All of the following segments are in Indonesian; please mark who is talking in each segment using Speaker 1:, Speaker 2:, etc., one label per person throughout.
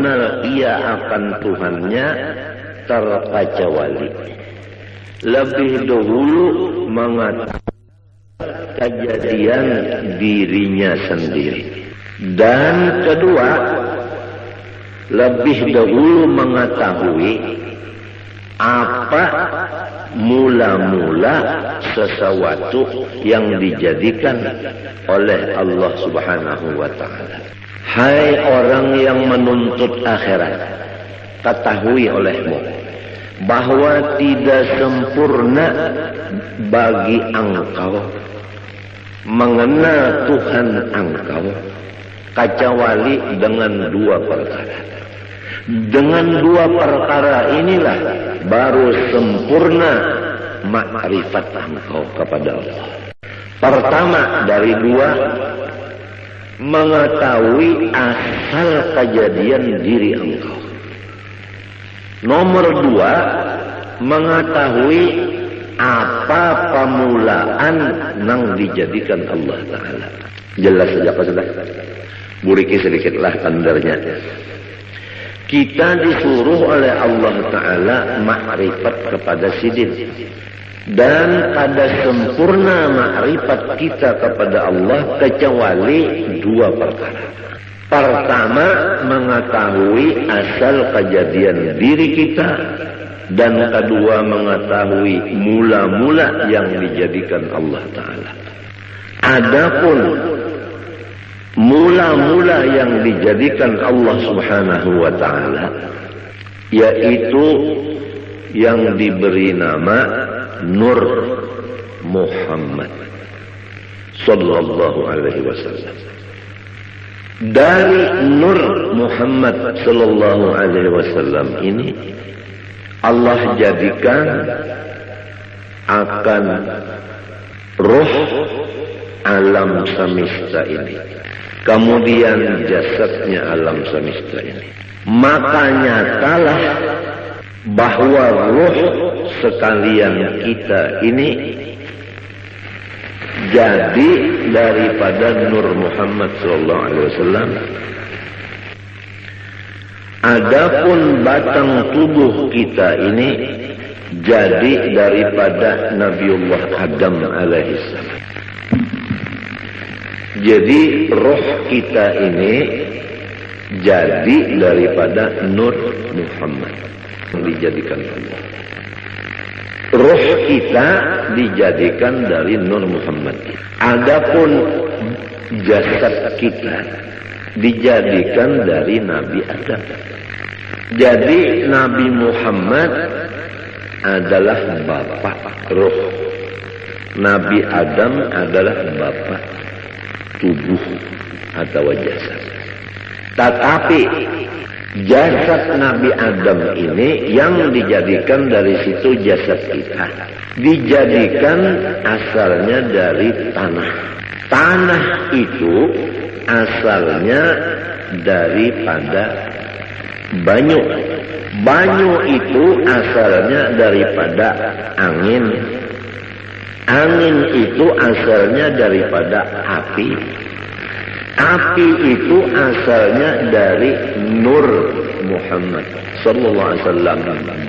Speaker 1: mengenal ia akan Tuhannya terkecuali. Lebih dahulu mengatakan kejadian dirinya sendiri. Dan kedua, lebih dahulu mengetahui apa mula-mula sesuatu yang dijadikan oleh Allah Subhanahu wa ta'ala. Hai orang yang menuntut akhirat, ketahui olehmu bahwa tidak sempurna bagi engkau mengenal Tuhan engkau kecuali dengan dua perkara. Dengan dua perkara inilah baru sempurna makrifat engkau kepada Allah. Pertama dari dua, mengetahui asal kejadian diri engkau. Nomor dua, mengetahui apa permulaan yang dijadikan Allah Ta'ala. Jelas saja Pak Sudah. Buriki sedikitlah tandarnya. Kita disuruh oleh Allah Ta'ala makrifat kepada sidin. Dan pada sempurna makrifat kita kepada Allah kecuali dua perkara. Pertama, mengetahui asal kejadian diri kita. Dan kedua, mengetahui mula-mula yang dijadikan Allah Ta'ala. Adapun mula-mula yang dijadikan Allah Subhanahu wa ta'ala, yaitu yang diberi nama Nur Muhammad sallallahu alaihi wasallam. Dari Nur Muhammad sallallahu alaihi wasallam ini Allah jadikan akan roh alam semesta ini, kemudian jasadnya alam semesta ini. Maka nyatalah bahwa roh sekalian kita ini jadi daripada Nur Muhammad sallallahu alaihi wasallam. Adapun batang tubuh kita ini jadi daripada Nabiullah Adam alaihissalam. Jadi roh kita ini jadi daripada Nur Muhammad yang dijadikan Allah. Roh kita dijadikan dari Nur Muhammad. Adapun jasad kita dijadikan dari Nabi Adam. Jadi Nabi Muhammad adalah bapak roh. Nabi Adam adalah bapak tubuh atau jasad. Tetapi jasad Nabi Adam ini yang dijadikan dari situ jasad kita, dijadikan asalnya dari tanah. Tanah itu asalnya daripada banyu. Banyu itu asalnya daripada angin. Angin itu asalnya daripada api. Api itu asalnya dari Nur Muhammad sallallahu alaihi wasallam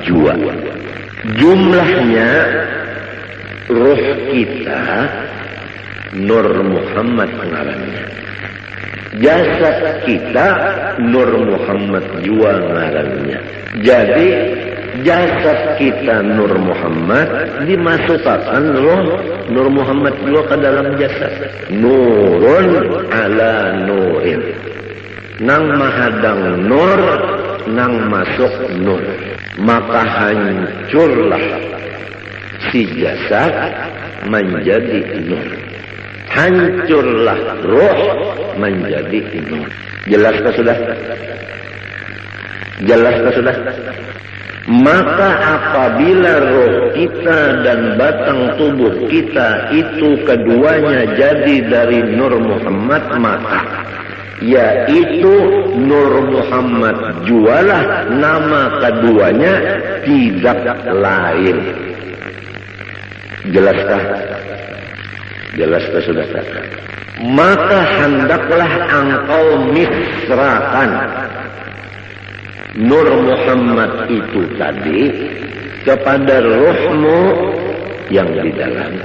Speaker 1: jua. Jumlahnya roh kita Nur Muhammad ngarannya. Jasad kita Nur Muhammad jua ngarannya. Jadi jasad kita Nur Muhammad dimasukkan roh Nur Muhammad juga ke dalam jasad. Nurun ala nurin. Nang mahadang nur, nang masuk nur. Maka hancurlah si jasad menjadi nur. Hancurlah roh menjadi nur. Jelaskah sudah? Jelaskah sudah? Maka apabila roh kita dan batang tubuh kita itu keduanya jadi dari Nur Muhammad, maka yaitu Nur Muhammad jualah nama keduanya, tidak lain. Jelaskah? Jelaskah sudah? Maka hendaklah engkau misrakan, Nur Muhammad itu tadi kepada ruhmu yang di dalam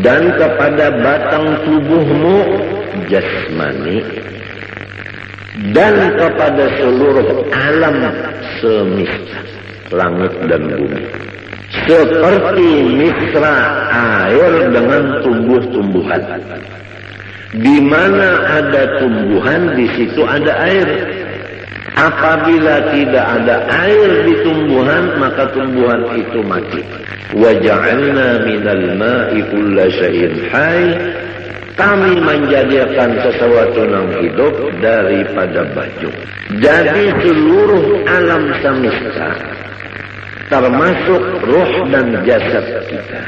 Speaker 1: dan kepada batang tubuhmu jasmani dan kepada seluruh alam semesta langit dan bumi, seperti misra air dengan tumbuh-tumbuhan. Di mana ada tumbuhan, di situ ada air. Apabila tidak ada air di tumbuhan, maka tumbuhan itu mati. Wa ja'alna minal ma'i kulla syai'in hayy. Kami menjadikan sesuatu yang hidup daripada baju. Jadi seluruh alam semesta, termasuk ruh dan jasad kita,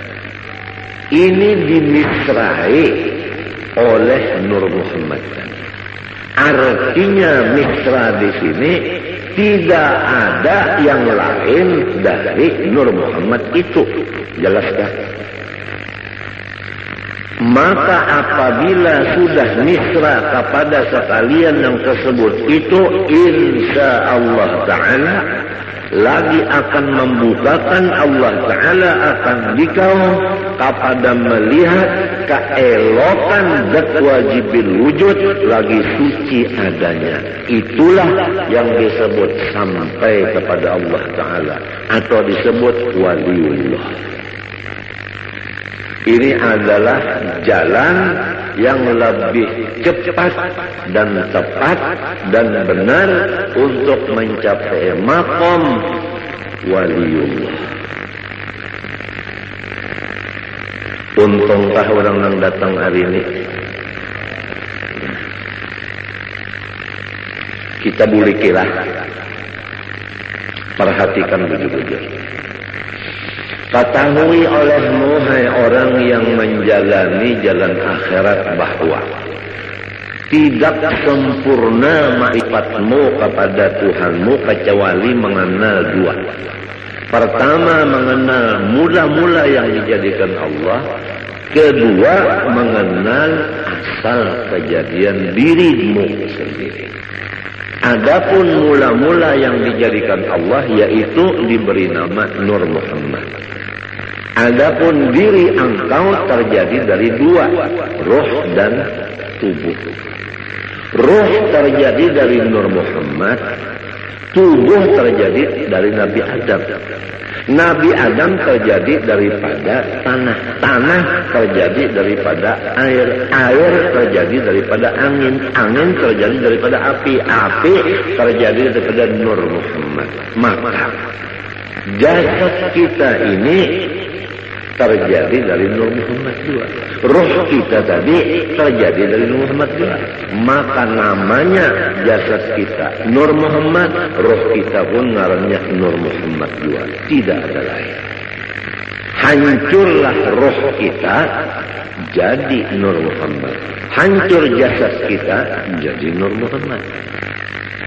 Speaker 1: ini dimisrai oleh Nur Muhammad. Artinya misra di sini tidak ada yang lain dari Nur Muhammad itu. Jelas kan? Maka apabila sudah misra kepada sekalian yang tersebut itu, insya Allah Ta'ala lagi akan membukakan Allah Ta'ala akan dikau kepada melihat keelokan zat wajibil wujud lagi suci adanya. Itulah yang disebut sampai kepada Allah Ta'ala atau disebut waliullah. Ini adalah jalan yang lebih cepat dan tepat dan benar untuk mencapai maqam waliullah. Untungkah orang yang datang hari ini? Kita boleh kira, perhatikan betul-betul. Ketahui olehmu, hai orang yang menjalani jalan akhirat, bahwa tidak sempurna ma'rifatmu kepada Tuhanmu kecuali mengenal dua. Pertama, mengenal mula-mula yang dijadikan Allah. Kedua, mengenal asal kejadian dirimu sendiri. Adapun mula-mula yang dijadikan Allah, yaitu diberi nama Nur Muhammad. Adapun diri engkau terjadi dari dua, ruh dan tubuh. Ruh terjadi dari Nur Muhammad, tubuh terjadi dari Nabi Adam. Nabi Adam terjadi daripada tanah, tanah terjadi daripada air, air terjadi daripada angin, angin terjadi daripada api, api terjadi daripada Nur Muhammad. Maka jasad kita ini terjadi dari Nur Muhammad juga. Ruh kita tadi terjadi dari Nur Muhammad juga. Maka namanya jasad kita Nur Muhammad, ruh kita pun ngarannya Nur Muhammad juga. Tidak ada lain. Hancurlah ruh kita jadi Nur Muhammad. Hancur jasad kita jadi Nur Muhammad.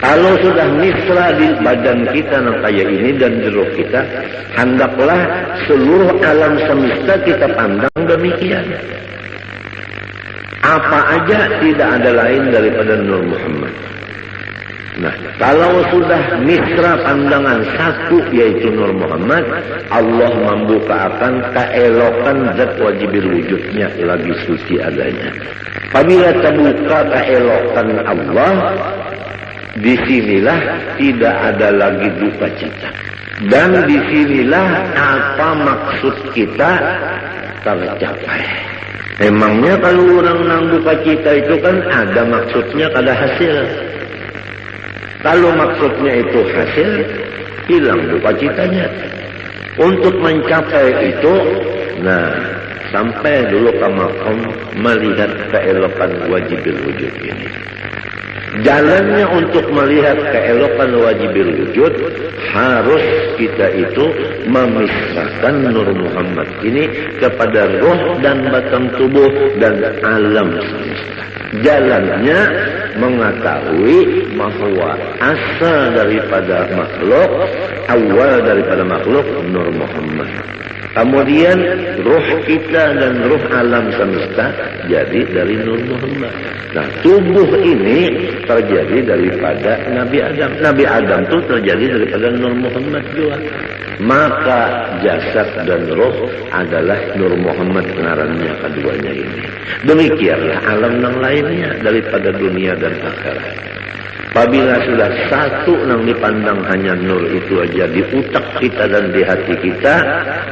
Speaker 1: Kalau sudah misra di badan kita yang kayak ini dan di ruh kita, hendaklah seluruh alam semesta kita pandang demikian. Apa aja tidak ada lain daripada Nur Muhammad. Nah, kalau sudah misra pandangan satu yaitu Nur Muhammad, Allah membukakan keelokan zat wajibil wujudnya lagi suci adanya. Apabila terbuka keelokan Allah, disinilah tidak ada lagi duka cita. Dan disinilah apa maksud kita tercapai. Memangnya kalau orang nang duka cita itu kan ada maksudnya, ada hasil. Kalau maksudnya itu hasil, hilang duka citanya. Untuk mencapai itu, nah, sampai dulu ke maqam melihat keelokan wajibil wujud ini. Jalannya untuk melihat keelokan wajibil wujud, harus kita itu memisahkan Nur Muhammad ini kepada roh dan batang tubuh dan alam semesta. Jalannya mengetahui bahwa asal daripada makhluk, awal daripada makhluk Nur Muhammad. Kemudian ruh kita dan ruh alam semesta jadi dari Nur Muhammad. Nah, tubuh ini terjadi daripada Nabi Adam. Nabi Adam itu terjadi daripada Nur Muhammad juga. Maka jasad dan ruh adalah Nur Muhammad ngarannya keduanya ini. Demikianlah alam yang lainnya daripada dunia dan akhirat. Apabila sudah satu yang dipandang hanya nur itu aja di utak kita dan di hati kita,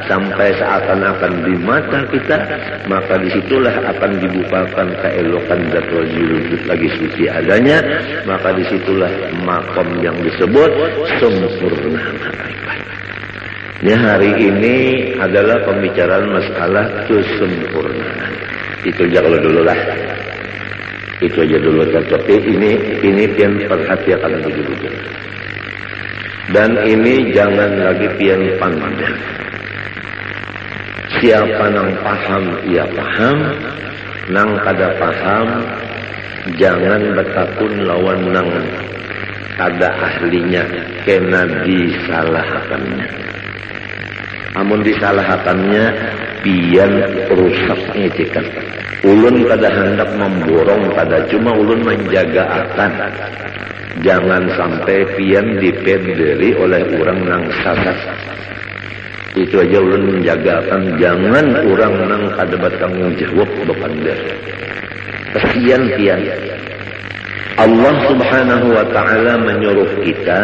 Speaker 1: sampai seakan-akan di mata kita, maka disitulah akan dibukakan keelokan zat wujud lagi suci adanya, maka disitulah makom yang disebut sempurna makrifat. Ya, hari ini adalah pembicaraan masalah kesempurnaan. Itu aja kalau dulu lah. Itu aja dulu, tapi ini pian perhatikan dulu. Dan ini jangan lagi pian pandang. Siapa nang paham, ia paham. Nang kada paham, jangan bertakun lawan nang kada ahlinya, kena disalahkannya. Amun disalahkannya, pian rusaknya cikan. Ulun kada hendak memborong, kada cuma ulun menjaga akan. Jangan sampai pian dipenderi oleh orang nang sasat. Itu aja ulun menjaga akan. Jangan orang nang kada bertanggung jawab bepander. Kesian pian. Allah Subhanahu wa Ta'ala menyuruh kita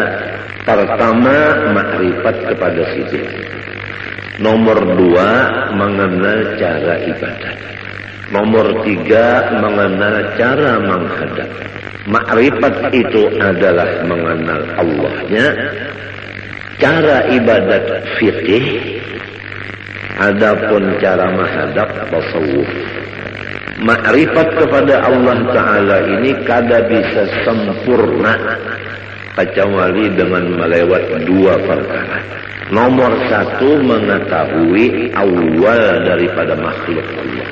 Speaker 1: pertama makrifat kepada sisi. Nomor 2 mengenal cara ibadat. Nomor 3 mengenal cara menghadap. Makrifat itu adalah mengenal Allahnya. Cara ibadat fikih. Adapun cara menghadap tasawuf. Makrifat kepada Allah Ta'ala ini kada bisa sempurna kecuali dengan melewat 2 perkara. Nomor 1 mengetahui awal daripada makhluk Allah.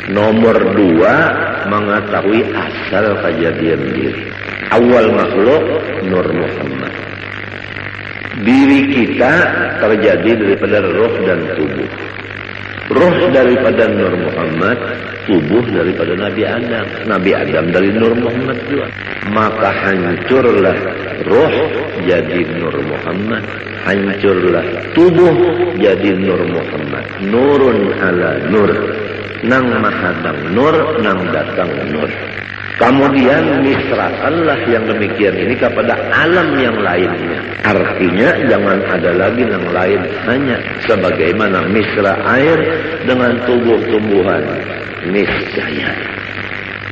Speaker 1: Nomor 2 mengetahui asal kejadian diri. Awal makhluk Nur Muhammad. Diri kita terjadi daripada roh dan tubuh. Roh daripada Nur Muhammad, tubuh daripada Nabi Adam. Nabi Adam dari Nur Muhammad juga. Maka hancurlah roh jadi Nur Muhammad. Hancurlah tubuh jadi Nur Muhammad. Nurun ala nur. Nang mahadang nur, nang datang nur. Kemudian misrakanlah yang demikian ini kepada alam yang lainnya. Artinya jangan ada lagi yang lain, hanya sebagaimana misra air dengan tumbuh-tumbuhan. Niscaya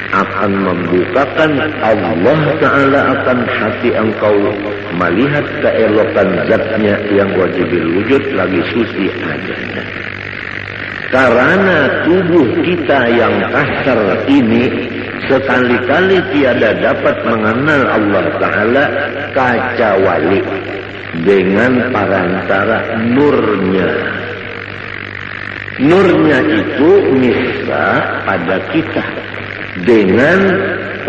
Speaker 1: akan membukakan Allah Ta'ala akan hati engkau melihat keelokan zatnya yang wajibil wujud lagi suci adanya. Karena tubuh kita yang kasar ini sekali-kali tiada dapat mengenal Allah Ta'ala kecuali dengan perantara nurnya. Nurnya itu misra pada kita dengan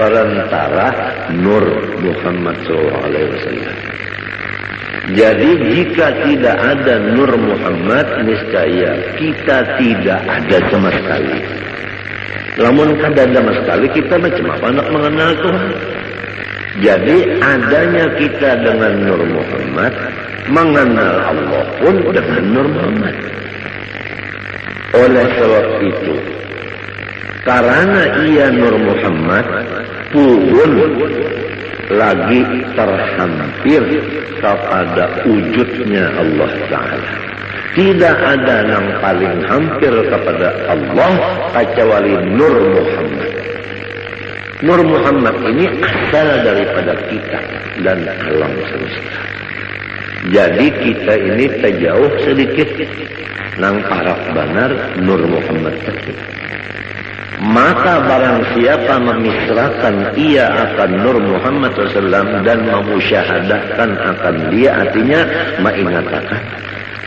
Speaker 1: perantara Nur Muhammad SAW. Jadi jika tidak ada Nur Muhammad, niscaya kita tidak ada sama sekali. Namun kada ada sama sekali, kita macam apa nak mengenal Tuhan? Jadi adanya kita dengan Nur Muhammad, mengenal Allah pun dengan Nur Muhammad. Oleh sebab itu, karena ia Nur Muhammad pun lagi terhampir kepada wujudnya Allah Ta'ala. Tidak ada yang paling hampir kepada Allah kecuali Nur Muhammad. Nur Muhammad ini asal daripada kita dan alam semesta. Jadi kita ini terjauh sedikit nang parak benar Nur Muhammad tersebut. Maka barang siapa memisrakan ia akan Nur Muhammad SAW dan memusyahadahkan akan dia, artinya mengatakan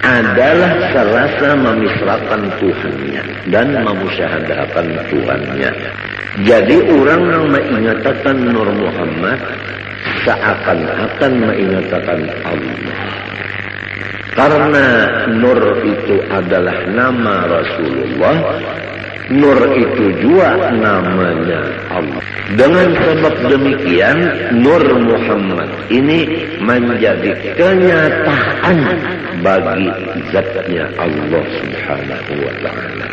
Speaker 1: adalah serasa memisrakan Tuhannya dan memusyahadahkan Tuhannya. Jadi orang yang mengatakan Nur Muhammad seakan-akan mengatakan Allah. Karena Nur itu adalah nama Rasulullah, Nur itu juga namanya Allah. Dengan sebab demikian, Nur Muhammad ini menjadi kenyataan bagi zatnya Allah Subhanahu wa ta'ala.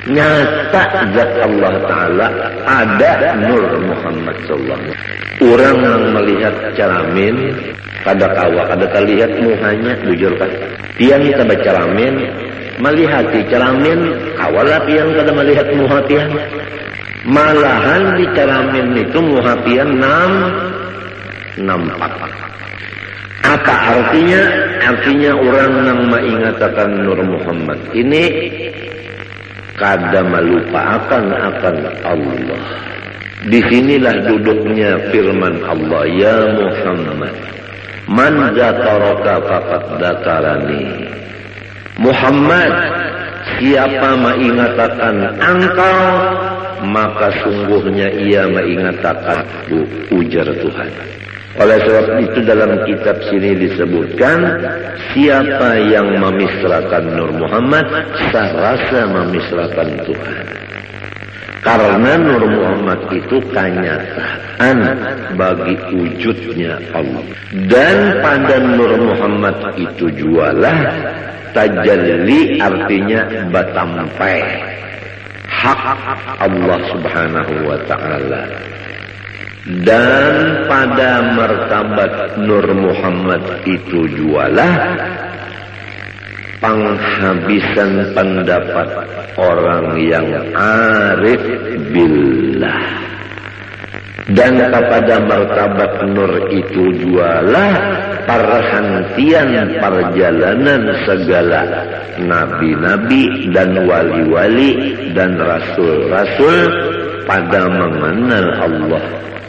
Speaker 1: Nyata zat Allah Ta'ala ada Nur Muhammad sallallahu. Orang yang melihat ceramin kada kawa, kada terlihat muhanya, bujur kan? Tiang kita baca ceramin, melihat di ceramin, kawalah tiang kada melihat muha tiang. Malahan di ceramin itu muha tiang nampak. Apa artinya? Artinya orang yang mengatakan Nur Muhammad ini kada melupakan akan Allah. Disinilah duduknya firman Allah, ya Muhammad, man zakaraka faqad zakarani. Muhammad, siapa mengatakan engkau, maka sungguhnya ia mengatakan ujar Tuhan. Oleh sebab itu dalam kitab sini disebutkan, siapa yang memisrakan Nur Muhammad, serasa memisrakan Tuhan. Karena Nur Muhammad itu kenyataan bagi wujudnya Allah. Dan pada Nur Muhammad itu jualah tajalli, artinya batampai hak Allah Subhanahu wa ta'ala. Dan pada martabat Nur Muhammad itu jualah penghabisan pendapat orang yang arif billah. Dan kepada martabat Nur itu jualah perhentian perjalanan segala nabi-nabi dan wali-wali dan rasul-rasul pada mengenal Allah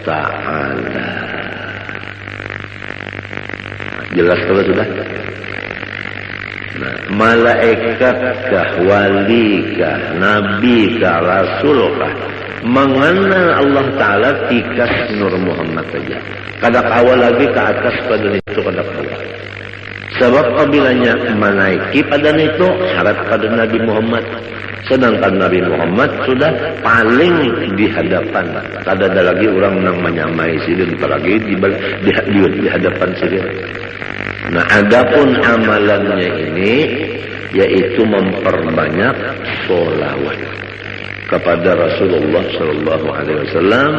Speaker 1: Ta'ala. Jelas kalau sudah? Nah, malaikatkah, walikah, nabikah, rasulkah, mengenal Allah Ta'ala tikas Nur Muhammad saja. Kada kawal lagi ke atas pada itu, kada kawal. Sebab apabila menaiki pada itu syarat pada Nabi Muhammad. Sedangkan Nabi Muhammad sudah paling di hadapan. Kada ada lagi orang yang menyamai sidin, apalagi di hadapan sidin. Nah, adapun amalannya ini yaitu memperbanyak sholawat kepada Rasulullah Sallallahu Alaihi Wasallam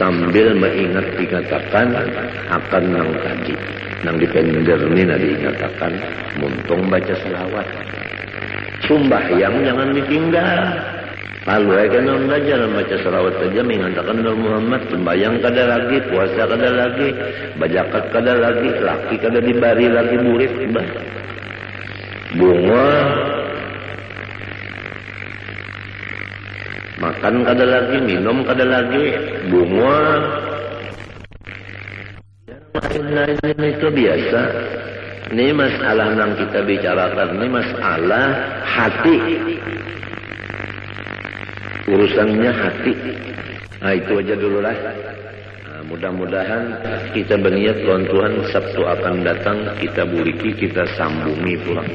Speaker 1: sambil mengingat dikatakan akan nang tadi, nang dipender ini diingatakan muntung baca selawat. Sumbahyang jangan ditinggal. Lalu kena belajar baca selawat saja mengatakan Nur Muhammad. Sembahyang kada lagi, puasa kada lagi, bajakat kada lagi, laki kada dibari lagi murid. Bunga makan kada lagi, minum kada lagi, bunga lain-lain itu biasa. Ini masalah yang kita bicarakan, ini masalah hati. Urusannya hati. Nah, itu aja dulu lah. Nah, mudah-mudahan kita berniat Tuhan Sabtu akan datang kita buriki, kita sambungi pulang.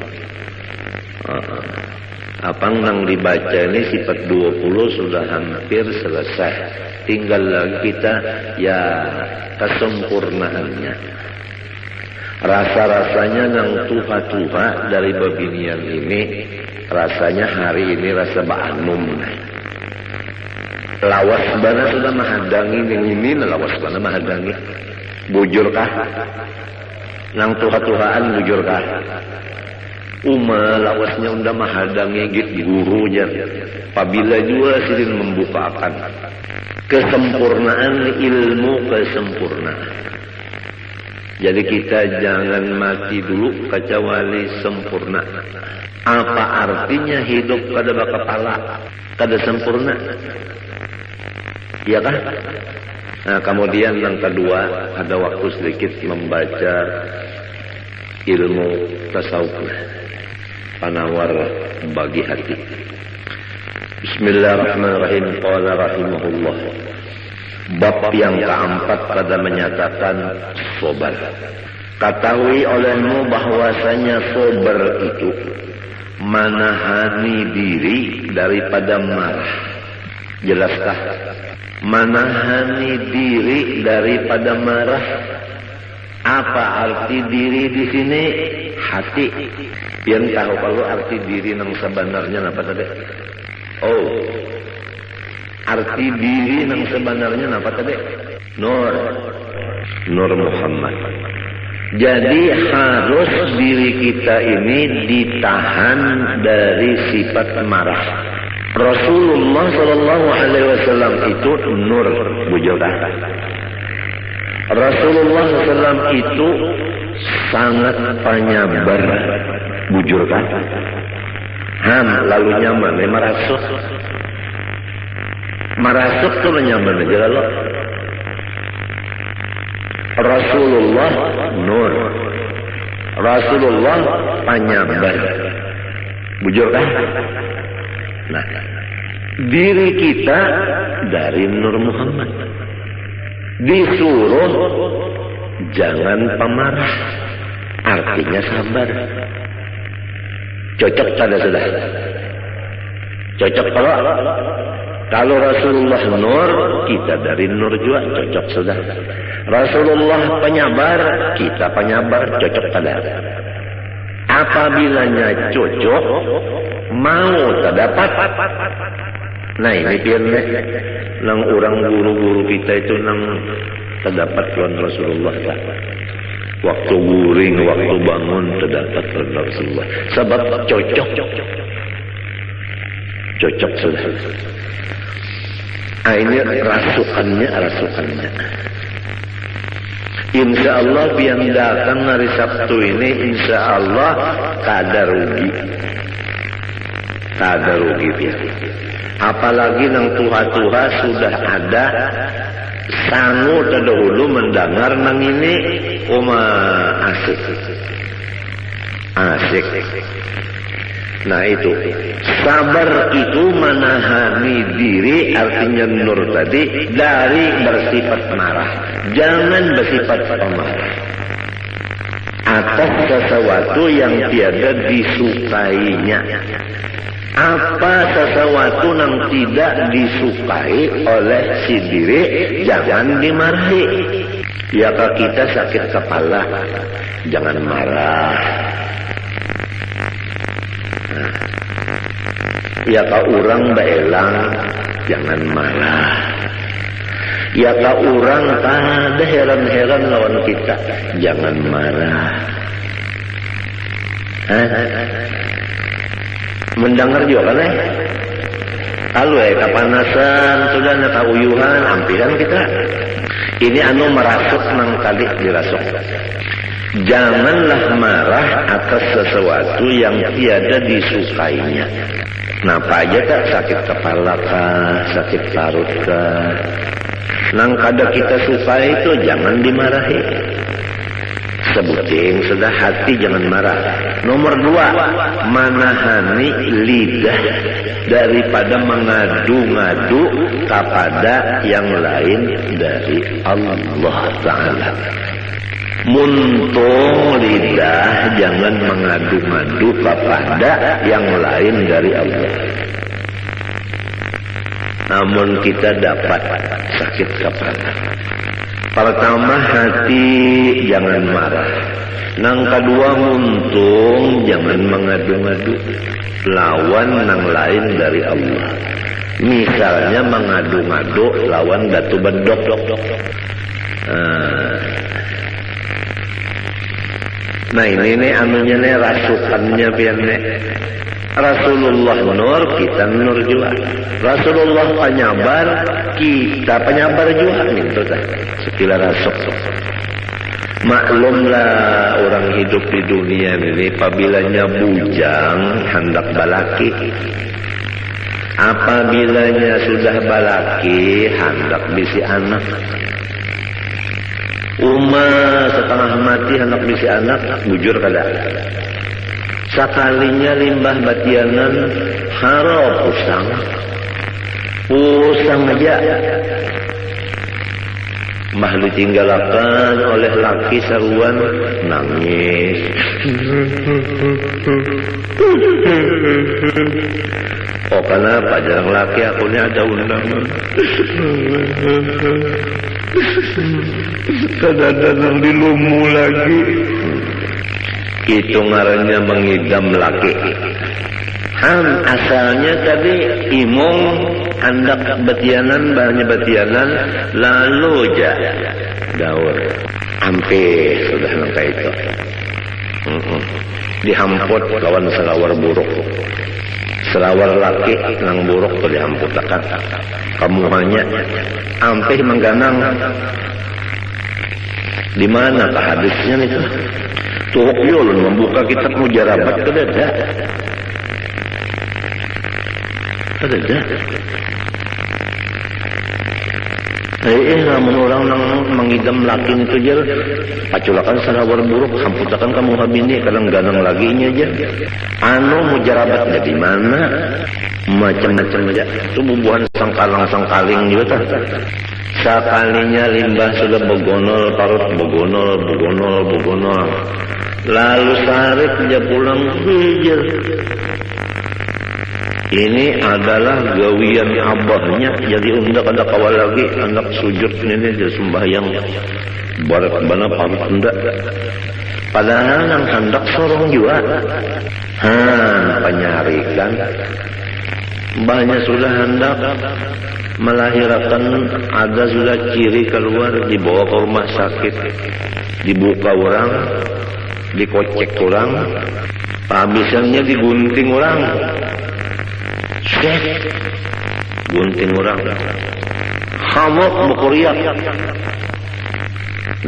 Speaker 1: Apa yang dibaca ini sifat 20 sudah hampir selesai. Tinggal lagi kita ya kesempurnaannya. Rasa-rasanya yang tuha-tuha dari babinian ini, rasanya hari ini rasa ba'anum. Lawas bana sudah mahadangi ini lawas bana mahadangi. Bujurkah? Nang tuha-tuhaan bujurkah? Lawasnya unda mahadangi git gurunya. Apabila juga sidin membukakan kesempurnaan ilmu, kesempurnaan. Jadi kita jangan mati dulu kecuali sempurna. Apa artinya hidup kada bakapala, kada sempurna? Iya kan? Nah, kemudian yang kedua, ada waktu sedikit membaca ilmu tasawuf, penawar bagi hati. Bismillahirrahmanirrahim. Qala rahimahullah. Bab yang keempat pada menyatakan sobar. Ketahui olehmu bahwasanya sabar itu menahani diri daripada marah. Jelaskah? Menahani diri daripada marah. Apa arti diri di sini? Hati. Yang tahu kalau arti diri yang sebenarnya apa tadi? Oh, arti diri yang sebenarnya apa tadi? Nur Muhammad. Jadi harus diri kita ini ditahan dari sifat marah. Rasulullah Shallallahu Alaihi Wasallam itu nur, bujudah. Rasulullah SAW itu sangat penyabar, bujur kan? Lalu nyaman, marasuk tuh nyaman aja lalu. Rasulullah nur, Rasulullah penyabar, bujur kan? Nah, diri kita dari Nur Muhammad. Disuruh jangan pemarah, artinya sabar. Cocok tanda sudah. Cocok kalau Rasulullah nur, kita dari nur juga cocok sudah. Rasulullah penyabar, kita penyabar, cocok tanda. Apabila cocok, mau terdapat. Nah ini biarnya nang orang guru-guru kita itu nang terdapat lawan Rasulullah tak. Waktu guring, waktu bangun terdapat lawan Rasulullah. Sebab cocok sudah. Ini rasukannya. Insya Allah biar datang hari Sabtu ini, insya Allah tak ada rugi biar. Apalagi nang tuha-tuha sudah ada sangu terdahulu mendengar nang ini asik. Nah itu sabar itu menahani diri, artinya nur tadi, dari bersifat marah. Jangan bersifat pemarah atas sesuatu yang tiada disukainya. Apa sesuatu yang tidak disukai oleh si diri, jangan dimarahi. Ya kalau kita sakit kepala, jangan marah. Ya kalau orang beelang, jangan marah. Ya kalau orang ada heran-heran lawan kita, jangan marah. Mendengar juga kan kalau kapanasan sudah nak uyuhan ampiran kita ini anu merasuk nang kali dirasuk. Janganlah marah atas sesuatu yang tiada disukainya. Napa aja tak sakit kepala kah, sakit parut kah, nang kada kita suka itu jangan dimarahi. Sebutin sudah hati jangan marah. Nomor 2, menahani lidah daripada mengadu-ngadu kepada yang lain dari Allah Ta'ala. Muntung lidah jangan mengadu-ngadu kepada yang lain dari Allah. Namun kita dapat sakit kepala. Pertama hati jangan marah. Nang kedua muntung jangan mengadu-ngadu lawan nang lain dari Allah. Misalnya mengadu-ngadu lawan batu bedok. Nah ini anunya nih rasukannya biarnya. Rasulullah nur, kita nur juga. Rasulullah penyabar, kita penyabar juga. Itu dah sekilas rasuk. Maklumlah orang hidup di dunia ini, apabila bujang hendak balaki, apabila sudah balaki hendak bisi anak. Setengah mati hendak bisi anak, bujur kada. Sekalinya limbah batianan harap usang aja. mah ditinggalakan oleh laki saruan nangis. Oh kenapa jarang laki akunya ada undangan. Kadang-kadang dilumu lagi. Itu ngarannya mengidam laki. Asalnya tadi imong hendak betianan bahannya betianan lalu aja daur ampe sudah nangka itu dihamput lawan selawar buruk selawar laki nang buruk tuh dihamput akan kamu hanya ampe mengganang di mana kah hadisnya itu tuh yulun membuka kitab mujarabat kedada ada. Namun orang nang mengidam laki itu aja, paculakan salawar buruk, hamputakan kamu habini, kadang ganang lagi nya aja. Anu mujarabat jadi mana? Macam-macam aja. Itu bubuhan sangkaling juga tak. Sekalinya limbah sudah begonol, parut begonol. Lalu sarip dia pulang hijau. Ini adalah gawian abahnya jadi undak ada kawal lagi anak sujud ini dia sembahyang barat bana pamit undak padahal nang hendak sorong juga penyarikan mbahnya sudah hendak melahirkan ada sudah ciri keluar dibawa ke rumah sakit dibuka orang dikocek orang habisannya digunting orang gunting orang hamok bukuriak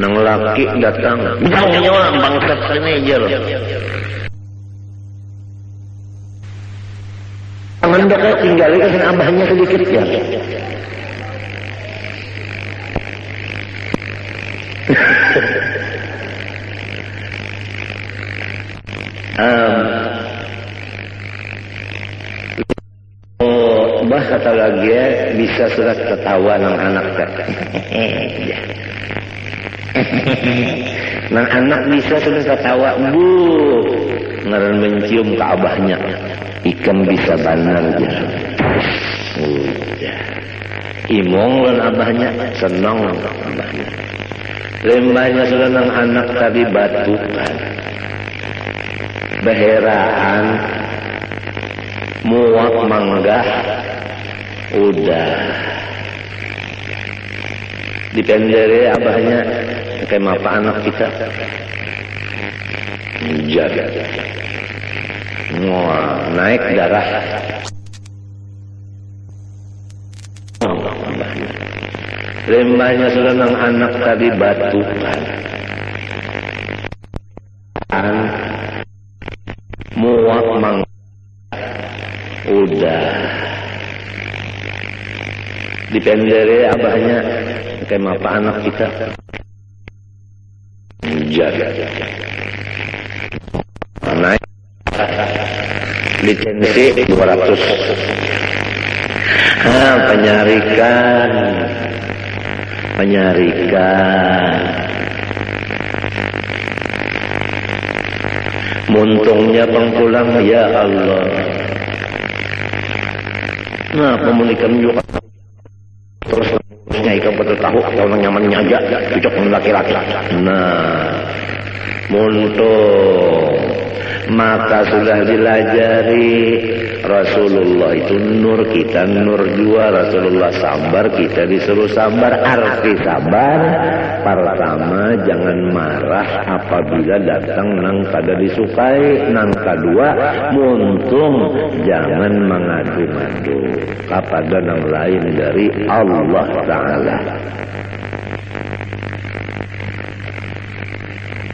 Speaker 1: nang laki datang bidangnya orang bangsat senejer tangan dekat tinggal ikan abahnya sedikit ya Bah kata lagi bisa surat ketawa nang anak nang anak bisa sudah ketawa bu ngaran mencium ke abahnya ikan bisa banar ya imong lan abahnya senang abahnya lembahnya sudah nang anak tadi batukan beheraan muak manggah udah dipendere abahnya kayak apa anak kita jaga naik darah lembahnya sudah nang anak tadi batukan muak manggah udah dipendere abahnya kayak apa anak kita jaga naik lisensi 200 penyarikan muntungnya pengpulang ya Allah. Nah, pemunikan juga terus ikan betul tahu kalau nyaman nyaga cocok dengan laki-laki. Nah, muntung maka sudah dilajari Rasulullah itu nur, kita nur jua. Rasulullah sabar, kita disuruh sabar. Arti sabar pertama jangan marah apabila datang nang kada disukai. Nang kedua muntung jangan mengadu-ngadu kepada nang lain dari Allah Ta'ala.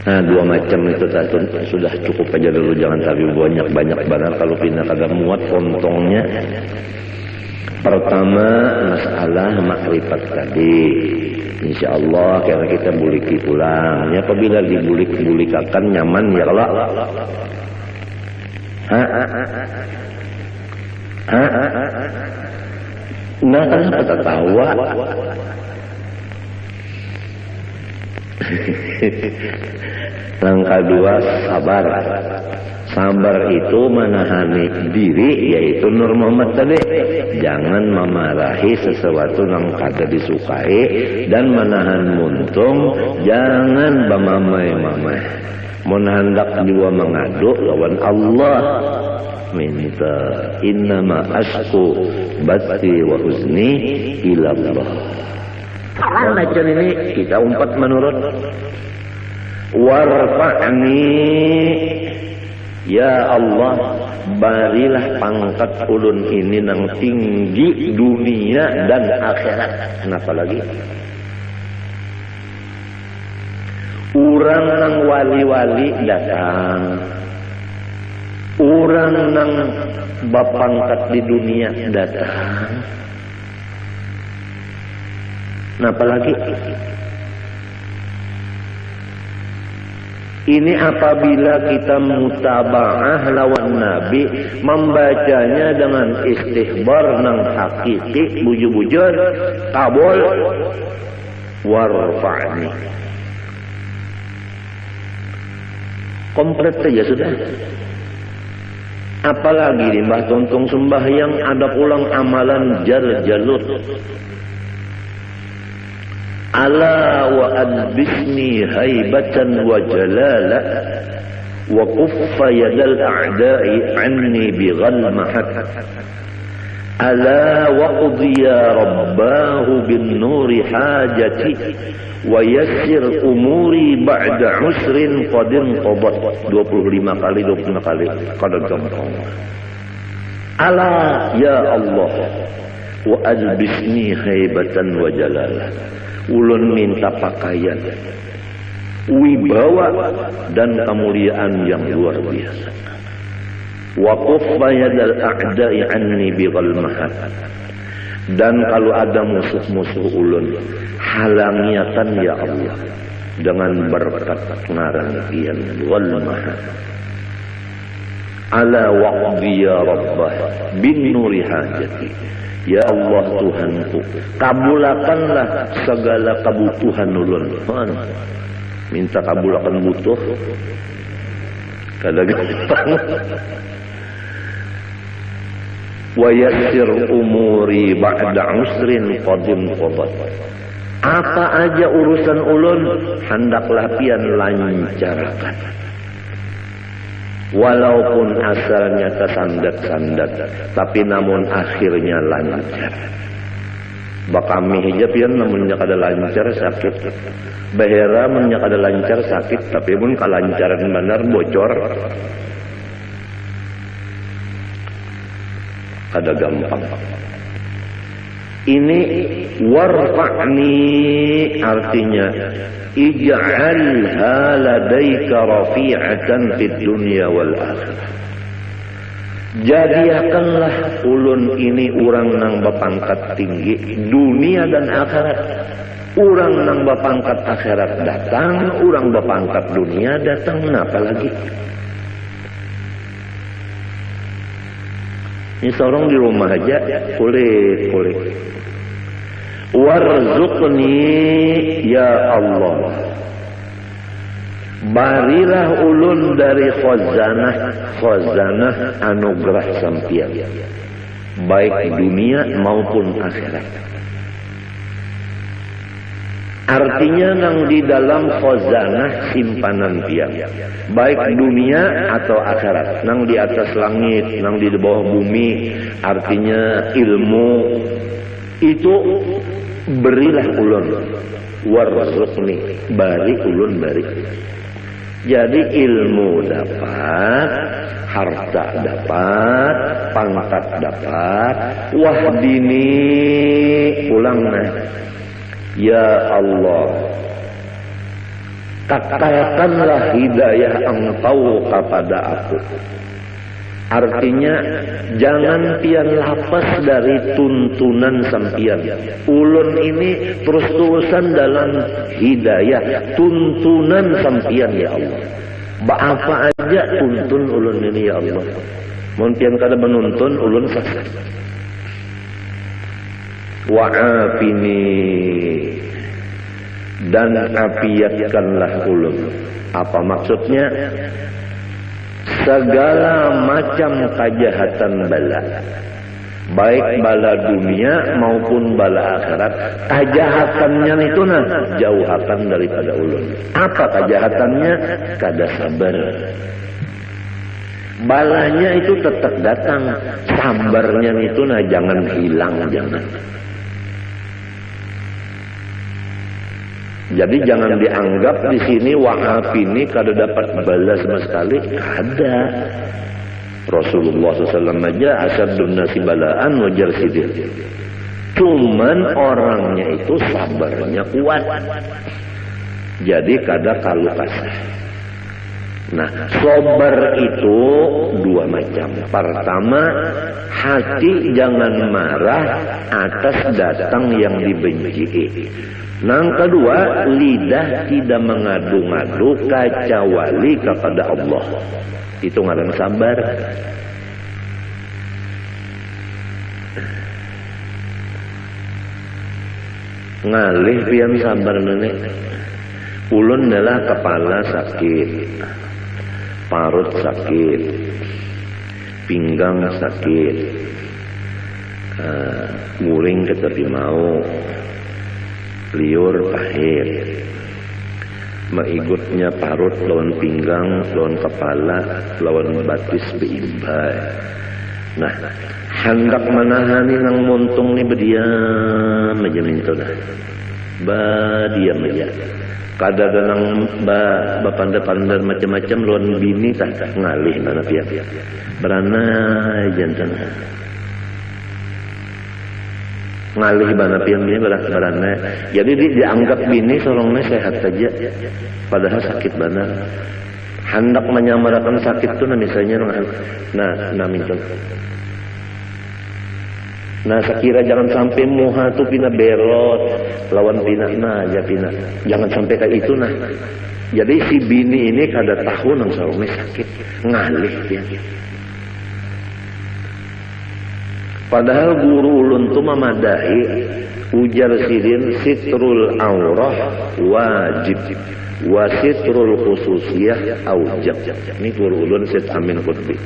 Speaker 1: Nah, dua macam itu sudah cukup aja dulu, jangan tapi banyak benar kalau pindah kagak muat pontongnya. Pertama masalah makrifat tadi, insya Allah karena kita buliki pulang. Ya, apabila dibulik-bulikakan nyaman ya Allah. Nah, kenapa tertawa? Langkah dua, sabar. Sabar itu menahani diri, yaitu Nur Muhammad tadi. Jangan memarahi sesuatu yang kada disukai dan menahan muntung. Jangan bamamai-mamai. Mun hendak juga mengadu lawan Allah. Minta innama asku bati wa huzni ila Allah. Macam ini kita umpat menurut warfa'ni ya Allah, barilah pangkat ulun ini nang tinggi dunia dan akhirat. Kenapa lagi? Urang nang wali-wali datang, urang nang bapangkat di dunia datang. Kenapa lagi? Ini apabila kita mutaba'ah lawan Nabi, membacanya dengan istihbar nang hakiki, bujur-bujur, kabul, warfa'ni. Komplit saja sudah. Apalagi di Mbah Tuntung sembahyang ada pulang amalan jar-jalut. Ala wa adbisni haibatan wa jalala wa kuffa yadal a'da'i anni bighalmahat. Ala wa qudhiya rabbahu bin nuri hajati wa yassir umuri ba'da usrin qadin qabat. 25 kali qadar gampang. Ala ya Allah wa adbisni haibatan wa jalala. Ulun minta pakaian, wibawa dan kemuliaan yang luar biasa. Wa kuffa yadal a'da'i anni bighalmahat. Dan kalau ada musuh-musuh ulun, halangiakan ya Allah dengan berkat ngarangian ghalmahat. Ala waqdi ya rabbah bin nuri hajati. Ya Allah Tuhanku, kabulakanlah segala kebutuhan ulun. Minta kabulakan butuh, kada gampang. Wa yassir umuri ba'da usrin qadim qadat. Apa aja urusan ulun hendaklah pian lancarkan. Walaupun asalnya tersandat-sandat, tapi namun akhirnya lancar. Bakami hijab ya namunnya kada lancar sakit. Bahera munnya kada lancar sakit, tapi pun kalancaran benar bocor. Kada gampang. Ini warfa'ni artinya ij'alha ladaika rafi'atan fid dunya wal akhirah. Jadikanlah ulun ini urang nang bapangkat tinggi dunia dan akhirat. Urang nang bapangkat akhirat datang, urang bapangkat dunia datang, napa lagi? Ini seorang di rumah aja kulit. Warzuqni ya Allah, barilah ulun dari khazanah anugerah sampian, baik dunia maupun akhirat. Artinya nang di dalam khazanah simpanan pian, baik dunia atau akhirat, nang di atas langit, nang di bawah bumi, artinya ilmu itu berilah ulun. Warzuqni, bari ulun bari. Jadi ilmu dapat, harta dapat, pangkat dapat, wahdini pulangna. Ya Allah, katakanlah hidayah Engkau kepada aku. Artinya jangan pian lapas dari tuntunan sampian. Ulun ini terus-terusan dalam hidayah, tuntunan sampian ya Allah. Apa aja tuntun ulun ini ya Allah. Mun pian kada menuntun ulun sesat. Wa'afini dan afiatkanlah ulun. Apa maksudnya? Segala macam kejahatan bala, baik bala dunia maupun bala akhirat, kejahatannya itu jauhakan daripada ulun. Apa kejahatannya? Kada sabar. Balanya itu tetap datang, sabarnya itu jangan hilang, jangan. Jadi jangan dianggap di sini wahab ini kada dapat bala sama sekali. Ada. Rasulullah SAW aja asyadun nasi balaan wajar sidir. Cuman orangnya itu sabarnya kuat. Jadi kada kalu kasih. Nah, sabar itu dua macam. Pertama, hati jangan marah atas datang yang dibenci. Yang kedua, lidah tidak mengadu-ngadu kecuali kepada Allah. Itu ngaran sabar. Ngalih pian sabar nenek. Ulun adalah kepala sakit, parut sakit, pinggang sakit, guring ketepi mau, liur pahit, maigutnya parut lawan pinggang, lawan kepala, lawan batis beimbai. Nah, hendak menahani nang montung ni berdiam aja minta dah, diam aja. Kadang-kadang bapanda-pandar macam-macam lawan bini tak ngalih mana pihak beranai jantan ngalih mana pihak bini beranai. Jadi dianggap bini solongnya sehat saja padahal sakit benar. Hendak menyamarakan sakit tu misalnya minta. Nah, sekira jangan sampai muha tu pina berot lawan pina aja pina. Jangan sampai kayak itu nah. Jadi si bini ini kada tahu nang sarungnya sakit, ngalih dia. Padahal guru ulun tu memadahi ujar sidin sitrul aurah wajib wa sitrul khususiyah aujab. Ini guru ulun Syed Amin Qutbi.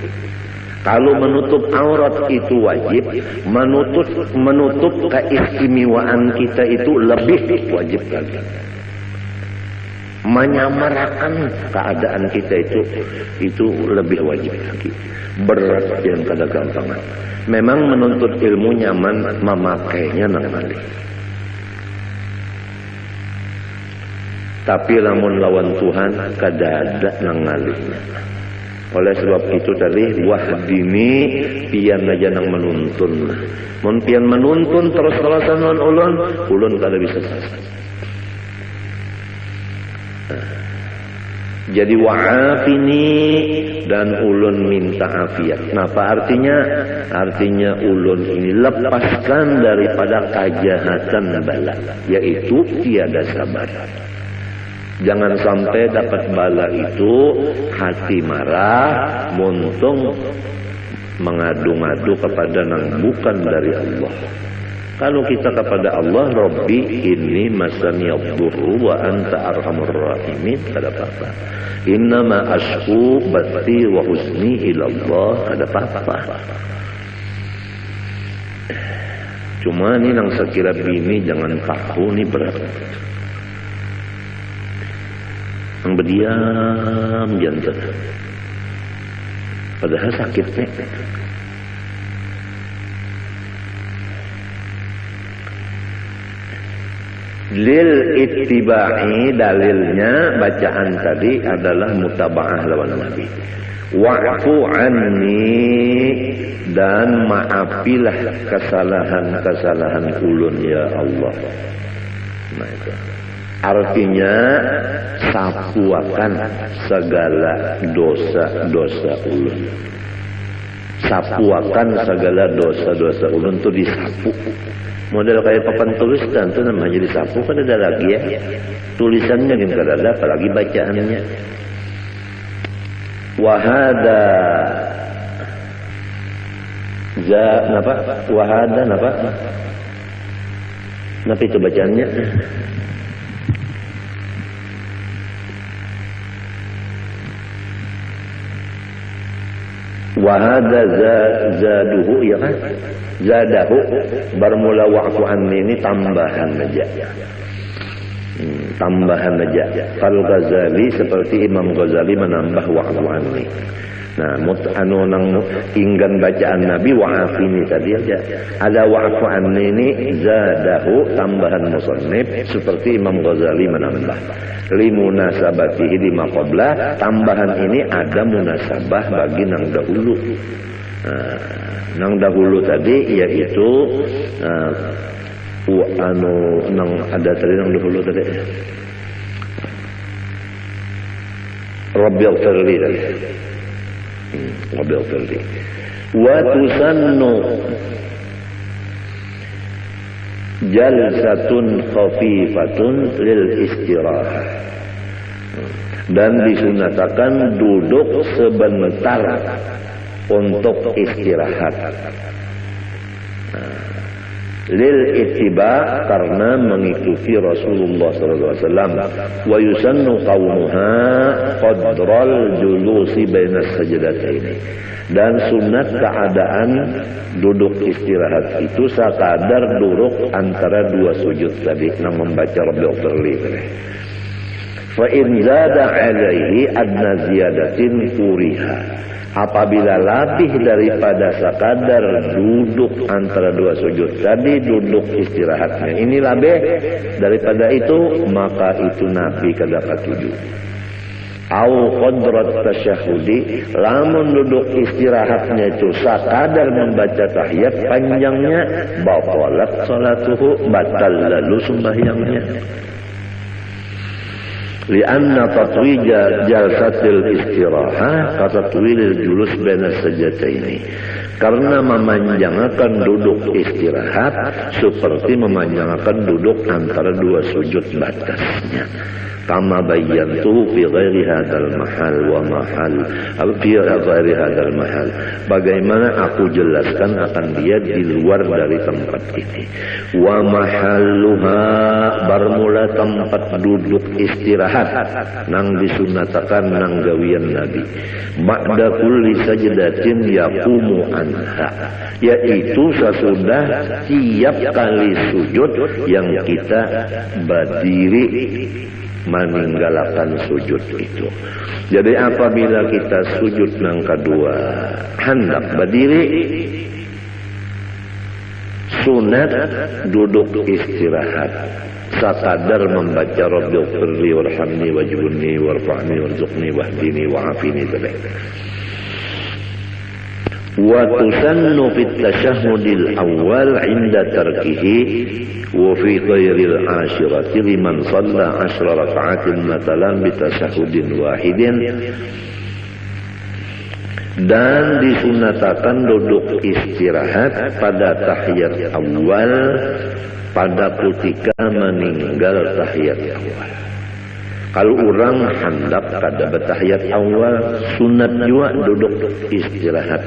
Speaker 1: Kalau menutup aurat itu wajib, menutup keistimewaan kita itu lebih wajib lagi. Menyamarakan keadaan kita itu lebih wajib lagi. Berat yang kada gampang. Memang menuntut ilmu nyaman, memakainya nangali. Tapi lamun lawan Tuhan kada ada nangalihnya. Oleh sebab itu tadi wahdini pian aja nang menuntun. Mun pian menuntun terus alasan ulun kada bisa selesai. Jadi wa'afini dan ulun minta afiat. Apa artinya? Artinya ulun ini lepaskan daripada kejahatan bala, yaitu tiada sabar. Jangan sampai dapat bala itu hati marah, muntung mengadu-ngadu kepada yang bukan dari Allah. Kalau kita kepada Allah, Rabbi inni masaniyadurru wa anta arhamur rahimin, kada apa-apa. Innama ashku bati wa huzni ilallah, kada apa-apa. Cuma ini nang sekira bini jangan tahu ni berat. Yang berdiam jantan padahal sakitnya. Lil ittiba'i dalilnya bacaan tadi adalah mutaba'ah lawan Nabi. Wa'fu anni dan maafilah kesalahan-kesalahan ulun ya Allah. Nah itu. Artinya sapuakan segala dosa-dosa ulun. Sapuakan segala dosa-dosa ulun itu disapu. Model kayak papan tulisan itu namanya disapu, kan ada lagi ya. Tulisannya kan ada, apalagi bacaannya. Wahada Wahada napa itu bacaannya? Wa hadza zaduhu ya kan? Zadahu bermula wa'fu anni ini tambahan aja. Tambahan aja. Al-Ghazali seperti Imam Ghazali menambah wa'fu anni. Nah, nang inggan bacaan Nabi wa'afini tadi aja. Ada wa'fu anni ini zadahu tambahan musannif seperti Imam Ghazali menambah. Limunasabatihi lima qabla, tambahan ini ada munasabah bagi nang dahulu. Nang dahulu tadi yaitu nang ada tadi nang dahulu tadi. Rabbil firli tadi. Rabbil firli. Wa tusannu jalsatun khafifatun lil istirahah, dan disunatakan duduk sebentar untuk istirahat. Lil ittiba, karena mengikuti Rasulullah SAW. Wa yusannu qawmuha qadral julusi bainas sajdataini, dan sunat keadaan duduk istirahat itu sekadar duduk antara dua sujud tadi nang membaca Rabbil firli. Fa in zada alaihi adna ziyadatin kuriha, apabila lebih daripada sekadar duduk antara dua sujud tadi, duduk istirahatnya ini lebih daripada itu, maka itu Nabi kadapat tujuh. Au qadrat tasyahudi, lamun duduk istirahatnya itu sekadar membaca tahiyat panjangnya, batalat salatuhu, batal lalu sembahyangnya. Lianna tatwija jalsatil istirahah katatwilil julus baina sajdataini, karena memanjangkan duduk istirahat seperti memanjangkan duduk antara dua sujud batasnya. Kama bayyantu fi ghairi hadzal mahal wa mahal fi ghairi hadzal mahal, bagaimana aku jelaskan akan dia di luar dari tempat ini. Wa mahalluha, bermula tempat duduk istirahat nang disunatakan nang gawian Nabi. Ba'da kulli sajdatin yaqumu anha, yaitu sesudah tiap kali sujud yang kita berdiri meninggalkan sujud itu. Jadi apabila kita sujud nang kedua hendak berdiri, sunat duduk istirahat sekadar membaca Rabbil firli warhamni wajburni warfa'ni warzuqni wahdini wa'afini tadi. Wa tusannu fit tasyahhudil awal 'inda tarkihi wa fi ghairil ashirati liman shalla 10 raka'atin matalan bi tasyahhudin wahidin, dan disunatakan duduk istirahat pada tahiyat awal pada ketika meninggal tahiyat awal. Kalau orang hendak kada bertahiyat awal, sunat juga duduk istirahat.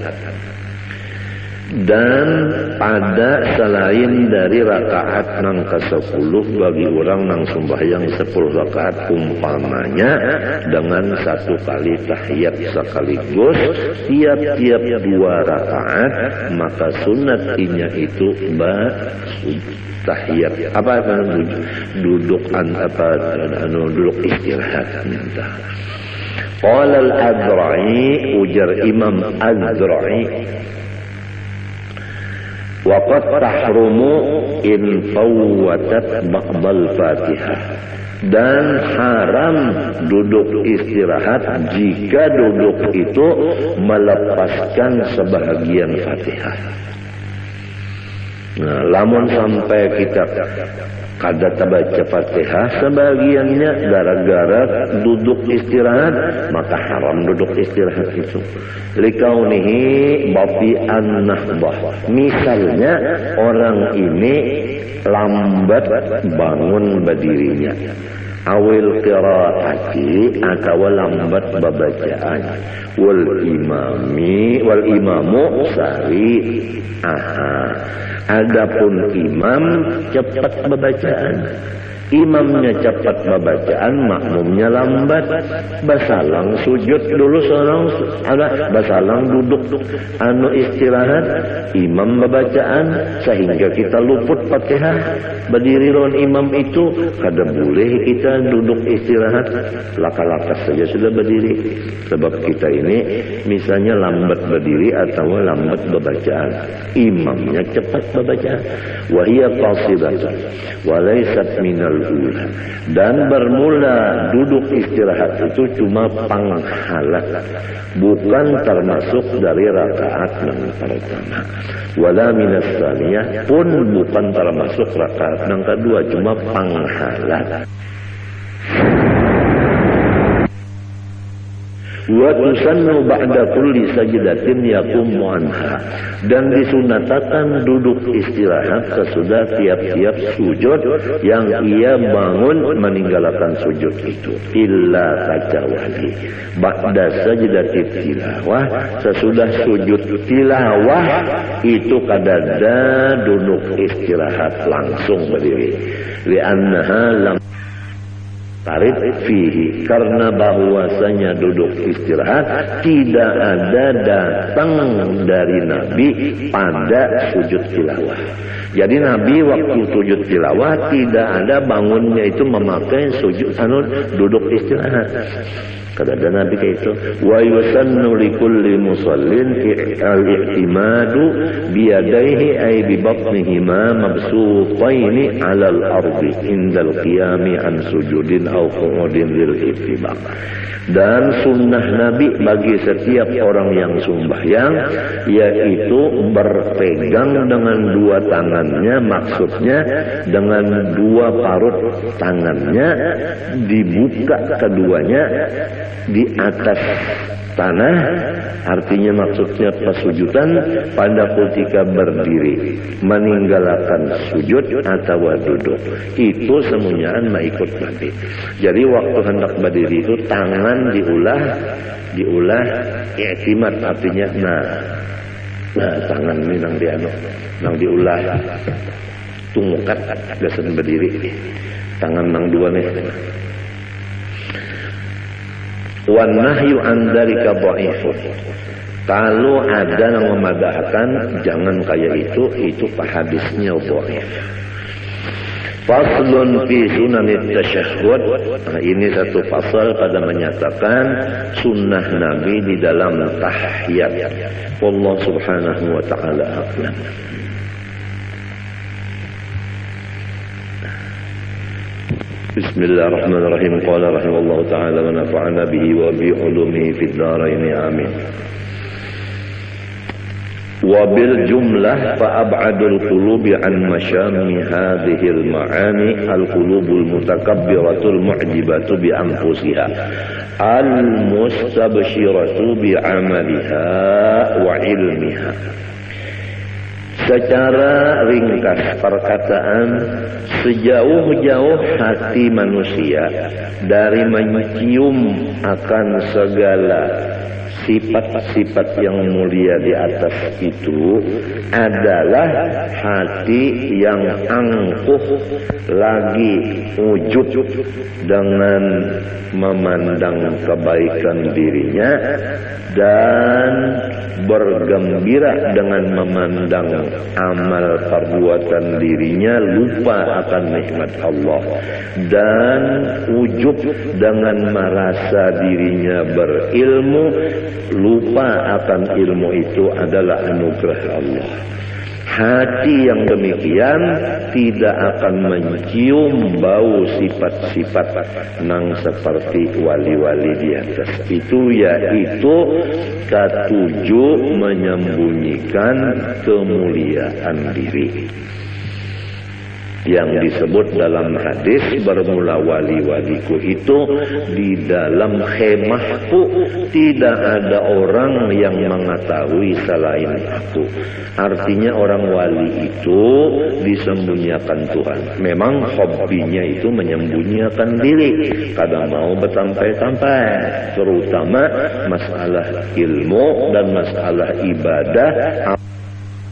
Speaker 1: Dan pada selain dari rakaat nang ke-10 bagi orang nang sembahyang 10 rakaat umpamanya dengan satu kali tahiyat sekaligus tiap-tiap 2 rakaat, maka sunatnya itu tahiyat duduk duduk istirahat. Qala al-Adra'i, ujar Imam Adra'i, waqad tahrumu in fawwatat ba'dal Fatihah, dan haram duduk istirahat jika duduk itu melepaskan sebahagian Fatihah. Nah, lamun sampai kita kada baca Fatihah sebagiannya gara-gara duduk istirahat, maka haram duduk istirahat itu. Likaunihi bafi'an nahbah, misalnya orang ini lambat bangun berdirinya, awil qiraati atau lambat babacaan, wal imamu sari. Adapun imam cepat babacaan, Imamnya cepat bacaan, makmumnya lambat. Basalang sujud dulu seorang, basalang duduk istirahat. Imam bacaan sehingga kita luput Fatihah. Berdiri lawan imam itu kada boleh kita duduk istirahat. Laka-laka saja sudah berdiri. Sebab kita ini misalnya lambat berdiri atau lambat bacaan. Imamnya cepat bacaan. Wa hiya qasidatun wa laysat minal ula. Dan bermula duduk istirahat itu cuma panghala, bukan termasuk dari rakaat yang pertama. Wala minas tsaniyah pun bukan termasuk rakaat yang kedua, cuma panghala. Wa tusannu ba'da kulli sajdatin yaqumu anha. Dan disunatakan duduk istirahat sesudah tiap-tiap sujud yang ia bangun meninggalkan sujud itu. Illa kecuali ba'da sajdatit tilawah, sesudah sujud tilawah itu kadada duduk istirahat langsung berdiri. Li'annaha lam tarid fihi, karena bahwasanya duduk istirahat tidak ada datang dari Nabi pada sujud tilawah. Jadi Nabi waktu sujud tilawah tidak ada bangunnya itu memakai sujud duduk istirahat. Kata Nabi kayak itu, wa yusannu likulli musallin al-i'timadu biyadaihi ay bi batnihima mabsutaini 'ala al-ardi indal qiyami an sujudin aw qu'udin lil ittibaq. Dan sunnah Nabi bagi setiap orang yang sembahyang yaitu berpegang dengan dua tangannya, maksudnya dengan dua parut tangannya dibuka keduanya di atas tanah, artinya maksudnya pesujudan pada ketika berdiri, meninggalkan sujud atau duduk. Itu semuanya ikut Nabi. Jadi waktu hendak berdiri itu tangan diulah i'timad, artinya nah tangan ini nang diulah tungkat gasan berdiri, tangan nang dua nih. Wan nahyu an dzalika dhaifun. Kalau ada yang memadahkan jangan kayak itu hadisnya dhaif. Faslun fi sunanit tasyahhud. Nah, ini satu pasal pada menyatakan sunnah Nabi di dalam tahiyat. Allah Subhanahu wa taala a'lam. Bismillahirrahmanirrahim. Qala rahimallahu ta'ala wa nafa'ana bihi wa bi ulumihi fid dharain amin. Wa bil jumlah fa ab'adul qulubi an masyami hadhihi al ma'ani al qulubul mutakabbiratul mu'jibatu bi anfusiha al mustabshiratu bi 'amaliha wa ilmiha. Secara ringkas perkataan, sejauh-jauh hati manusia dari mencium akan segala sifat-sifat yang mulia di atas itu adalah hati yang angkuh lagi ujub dengan memandang kebaikan dirinya dan bergembira dengan memandang amal perbuatan dirinya, lupa akan nikmat Allah, dan ujub dengan merasa dirinya berilmu, lupa akan ilmu itu adalah anugerah Allah. Hati yang demikian tidak akan mencium bau sifat-sifat nang seperti wali-wali di atas itu, yaitu ketujuh menyembunyikan kemuliaan diri yang disebut dalam hadis, bermula wali-waliku itu di dalam khemahku tidak ada orang yang mengetahui selain aku. Artinya orang wali itu disembunyikan Tuhan. Memang hobinya itu menyembunyikan diri, kadang mau bertampai-tampai, terutama masalah ilmu dan masalah ibadah.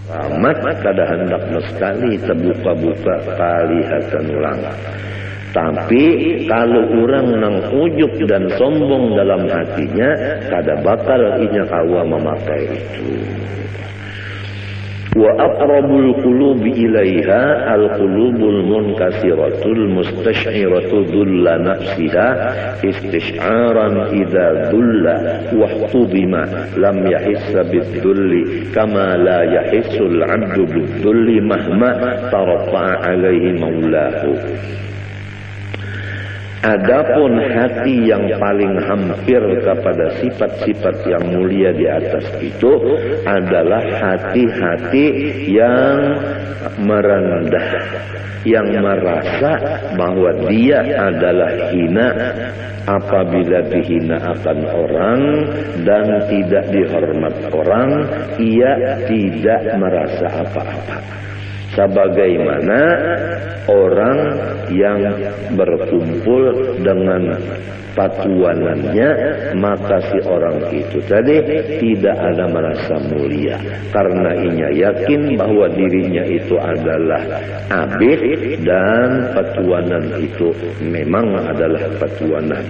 Speaker 1: Amat kada hendak sekali terbuka-buka kelihatan ulang. Tapi kalau orang nang ujub dan sombong dalam hatinya, kada bakal inya kawa memakai itu. Wa aqrabul qulubi ilaiha al-qulubul munkasiratul mustash'iratu dhulla nafsiha istish'aran idza dhulla wa hubima lam yahissa bid-dhulli kama la yahissul 'abdu bid-dhulli mahma tarafa'a alaihi maulahu. Adapun hati yang paling hampir kepada sifat-sifat yang mulia di atas itu adalah hati-hati yang merendah, yang merasa bahwa dia adalah hina apabila dihina akan orang dan tidak dihormat orang, ia tidak merasa apa-apa. Sebagaimana orang yang berkumpul dengan patuanannya, maka si orang itu tadi tidak ada merasa mulia karena ia yakin bahwa dirinya itu adalah abid dan patuanan itu memang adalah patuanan.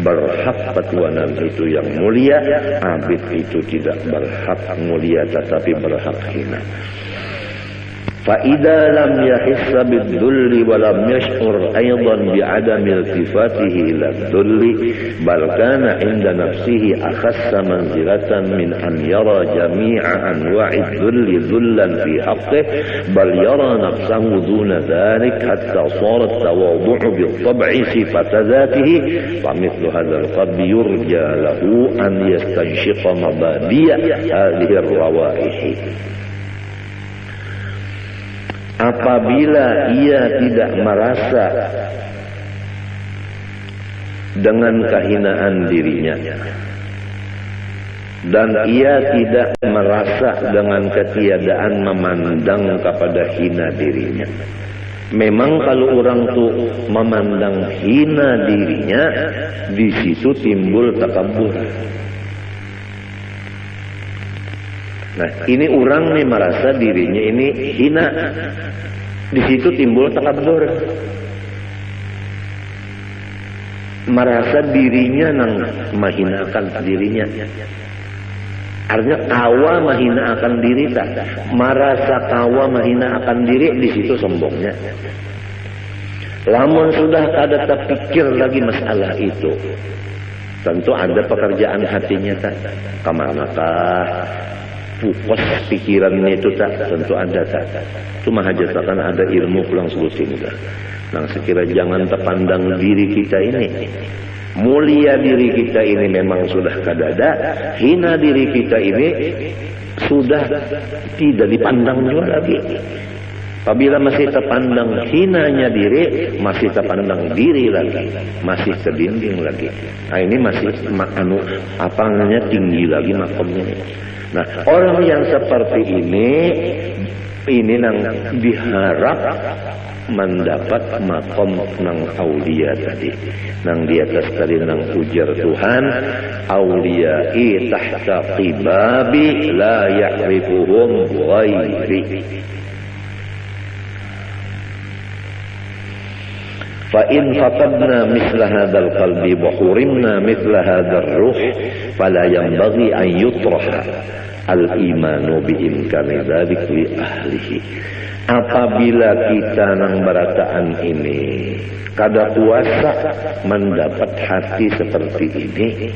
Speaker 1: Berhak patuanan itu yang mulia, abid itu tidak berhak mulia tetapi berhak hina. فَإِذَا لَمْ يَحِسَّ بِالذُّلِّ وَلَمْ يَشْعُرْ أَيْضًا بِعَدَمِ التفاته إلى الذُّلِّ بَلْ كَانَ عِنْدَ نَفْسِهِ أَخَسَّ مَنزِلَةً مِنْ أَنْ يَرَى جَمِيعَ أَنْوَاعِ الذُّلِّ ذُلًّا فِي حَقِّهِ بَلْ يَرَى نَفْسَهُ دُونَ ذَلِكَ حَتَّى صَارَ التَّوَاضُعُ بِالطَّبْعِ صِفَةَ ذَاتِهِ فَمِثْلُ هَذَا الْقَلْبِ يُرْجَى لَهُ أَنْ يَسْتَنشِقَ مَبَادِئَ هَذِهِ الرَّوَائِحِ. Apabila ia tidak merasa dengan kehinaan dirinya dan ia tidak merasa dengan ketiadaan memandang kepada hina dirinya. Memang kalau orang tuh memandang hina dirinya, di situ timbul takabur. Nah, ini orang nih merasa dirinya ini hina. Di situ timbul takabur. Merasa dirinya nang mahinakan dirinya. Artinya kawa mahinakan diri tak. Merasa kawa mahinakan diri, di situ sombongnya. Lamun sudah kada terpikir lagi masalah itu, tentu ada pekerjaan hatinya tak. Kemanakah fokus pikirannya itu tak, tentu ada tak. Cuma hajatakan ada ilmu pulang selusin tak. Nah, sekira jangan terpandang diri kita ini. Mulia diri kita ini memang sudah kadada, hina diri kita ini sudah tidak dipandang juga lagi. Apabila masih terpandang hinanya diri, masih terpandang diri lagi, masih ke dinding lagi. Nah, ini masih apa namanya tinggi lagi makomnya. Nah, orang yang seperti ini nang diharap mendapat makom nang aulia tadi. Nang di atas tadi nang ujar Tuhan, auliyai tahta qibabi la ya'rifuhum ghairi. فإن فقدنا مثل هذا القلب وحرمنا مثل هذا الروح فلا ينبغي أن يطرح الإيمان بإمكان ذلك لأهله. Apabila kita nang berataan ini kada kuasa mendapat hati seperti ini,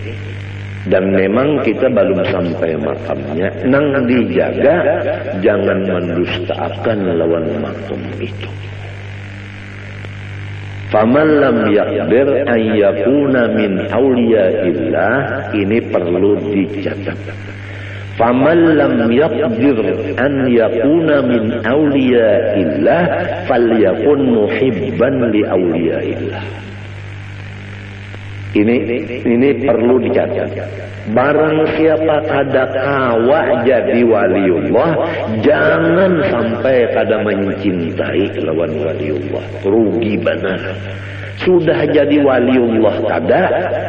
Speaker 1: dan memang kita belum sampai makamnya, nang dijaga jangan mendustakan lawan makom itu. Faman lam yaqdir an yakuna min awliyaillah, ini perlu dicatat. Faman lam yaqdir an yakuna min awliyaillah falyakun muhibban li awliyaillah. Ini perlu dicatat. Barang siapa kada kawa jadi waliullah, jangan sampai kada mencintai lawan waliullah. Rugi benar. Sudah jadi waliullah kada,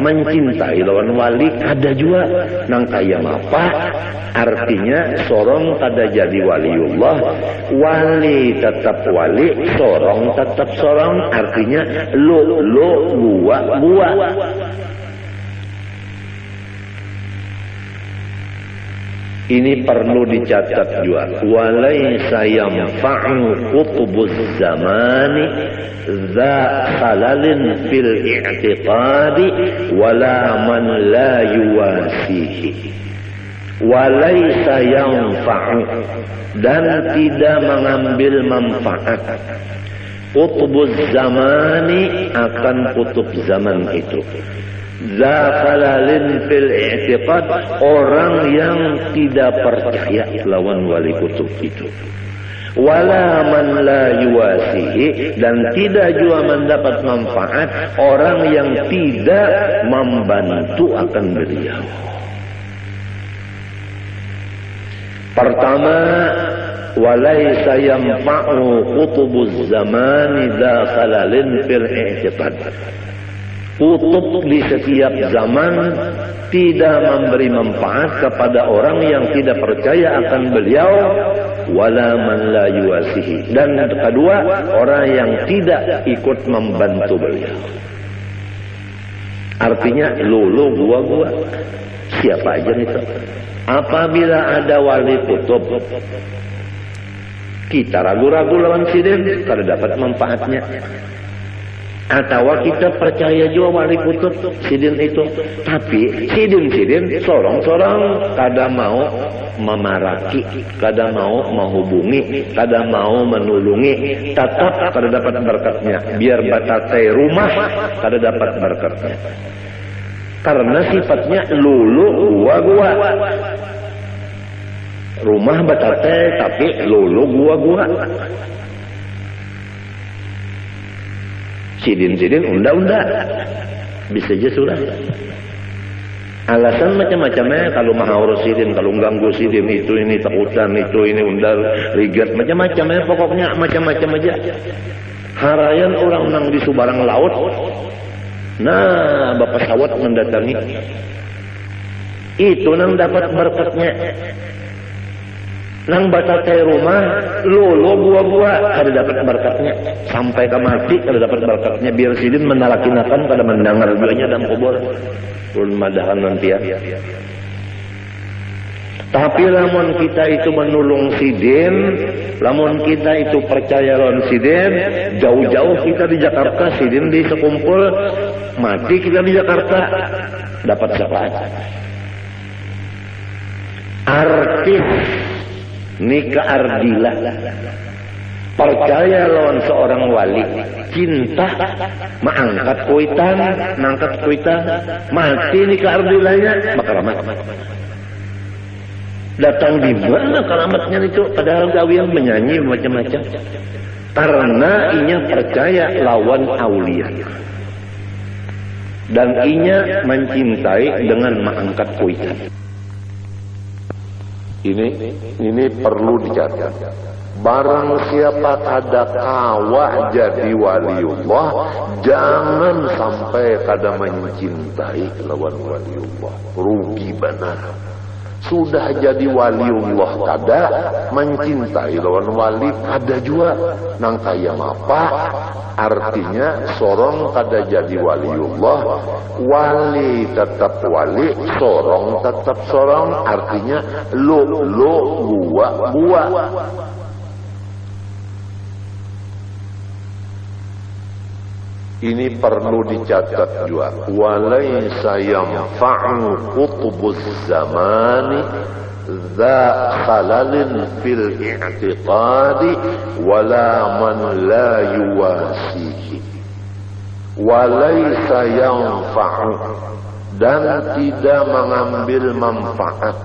Speaker 1: mencintai lawan wali kada juga. Nang kaya apa? Artinya sorong kada jadi waliullah, wali tetap wali, sorong tetap sorong. Artinya lo gua. Ini perlu dicatat juga. Walaysa yanfa'u qutbuz zamani za khalalin fil i'tiqadi wala man la yuwasihi. Walaysa yanfa'u, dan tidak mengambil manfaat. Qutbuz zamani, akan kutub zaman itu. Zakhalalin fil i'tiqad, orang yang tidak percaya lawan wali kutub itu. Wala man la yuwasihi, dan tidak juga mendapat manfaat orang yang tidak membantu akan beliau. Pertama, walaysa yanfa'u qutubuz zamani zakhalalin fil i'tiqad. Kutub di setiap zaman tidak memberi manfaat kepada orang yang tidak percaya akan beliau, wala man la yuwasihi, dan kedua, orang yang tidak ikut membantu beliau. Artinya lulu gua siapa aja itu. Apabila ada wali kutub kita ragu-ragu lawan sidin, kada dapat manfaatnya. Atau kita percaya juga wali kutub sidin itu, tapi sidin sorong-sorong kada mau memaraki, kada mau menghubungi, kada mau menulungi, tetap kada dapat berkatnya. Biar batatai rumah kada dapat berkatnya, karena sifatnya lulu gua. Rumah batatai tapi lulu gua. Sidin unda bisa aja sudah. Alasan macam-macamnya, kalau urus sidin, kalau ganggu sidin itu, ini takutan itu, ini undal rigat, macam-macamnya, pokoknya macam-macam aja. Harayan orang nang di subarang laut, nah bapak sawat mendatangi, itu nang dapat berkatnya. Nang batatai rumah, lolo gua kada dapat berkatnya. Sampai ke mati kada dapat berkatnya. Biar sidin menalakinakan kada mendengar duanya dalam kubur. Ulun madahan nanti ya. Tapi lamun kita itu menulung sidin, lamun kita itu percaya lawan sidin, jauh-jauh kita di Jakarta, sidin di sekumpul, mati kita di Jakarta, dapat syafaat. Artis nikah ardilah, percaya lawan seorang wali, cinta, mengangkat kuitan, mati nikah ardilahnya, makaramat. Datang di mana keramatnya itu? Padahal gawian menyanyi macam-macam. Karena inya percaya lawan aulia, dan inya mencintai dengan mengangkat kuitan. Ini perlu dicatat. Barang siapa kada kawa jadi waliullah, jangan sampai kada mencintai lawan waliullah. Rugi benar. Sudah jadi waliullah kada, mencintai lawan wali kada juga. Nang kaya apa? Artinya sorong kada jadi waliullah, wali tetap wali, sorong tetap sorong. Artinya lo gua. Ini perlu dicatat juga. Walaysa yanfa'u qutbuz zamani za khalalin fil i'tiqadi wala man la yuwasihi. Walaysa yanfa'u, dan tidak mengambil manfaat.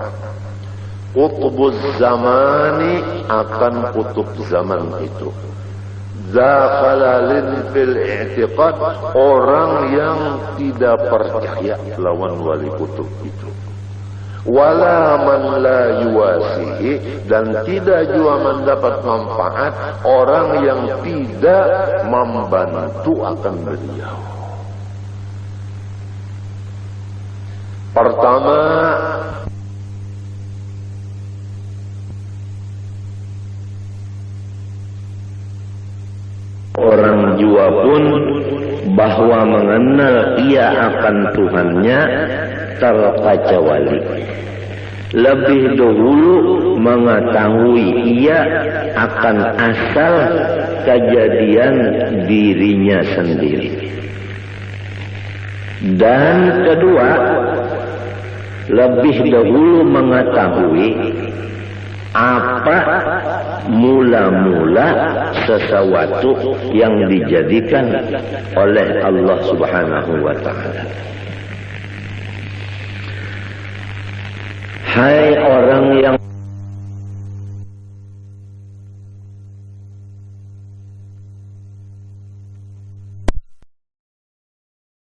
Speaker 1: Qutbuz zamani, akan kutub zaman itu. Zafalalin fil i'tiqad, orang yang tidak percaya lawan wali kutub itu. Wala man la yuwasihi, dan tidak juga mendapat manfaat orang yang tidak membantu akan beliau. Pertama, orang jua pun bahwa mengenal ia akan Tuhannya terkecuali. Lebih dahulu mengetahui ia akan asal kejadian dirinya sendiri. Dan kedua, lebih dahulu mengetahui apa mula-mula sesuatu yang dijadikan oleh Allah Subhanahu wa ta'ala. Hai orang yang